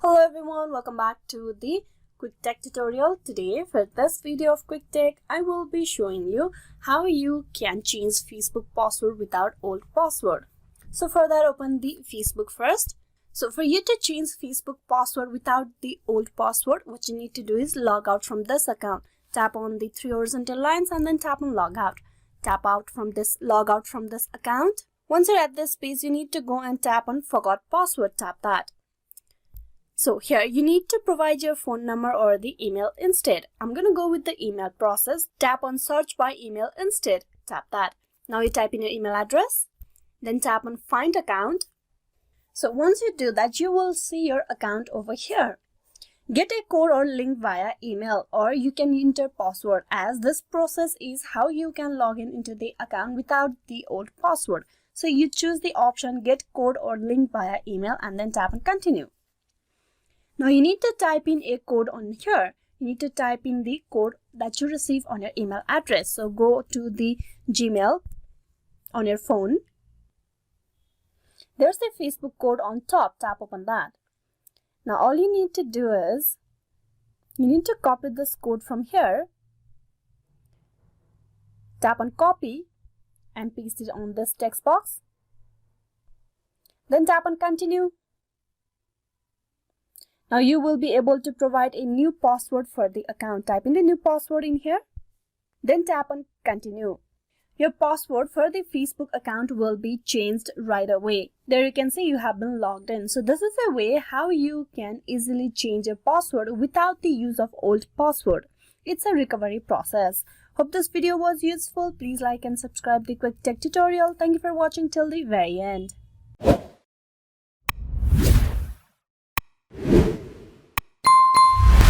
Hello everyone, welcome back to the Quick Tech tutorial. Today for this video of Quick Tech, I will be showing you how you can change Facebook password without old password. So for that, open the Facebook first. So for you to change Facebook password without the old password, what you need to do is log out from this account. Tap on the three horizontal lines and then tap on log out. Log out from this account. Once you're at this page, you need to go and tap on forgot password. Tap that. So here you need to provide your phone number or the email instead. I'm going to go with the email process. Tap on search by email instead. Tap that. Now you type in your email address. Then tap on find account. So once you do that, you will see your account over here. Get a code or link via email, or you can enter password, as this process is how you can log in into the account without the old password. So you choose the option get code or link via email and then tap on continue. Now you need to type in a code on here. You need to type in the code that you receive on your email address. So go to the Gmail on your phone. There's the Facebook code on top. Tap open that. Now all you need to do is you need to copy this code from here. Tap on copy and paste it on this text box. Then tap on continue. Now you will be able to provide a new password for the account. Type in the new password in here. Then tap on continue. Your password for the Facebook account will be changed right away. There you can see you have been logged in. So this is a way how you can easily change your password without the use of old password. It's a recovery process. Hope this video was useful. Please like and subscribe the Quick Tech tutorial. Thank you for watching till the very end.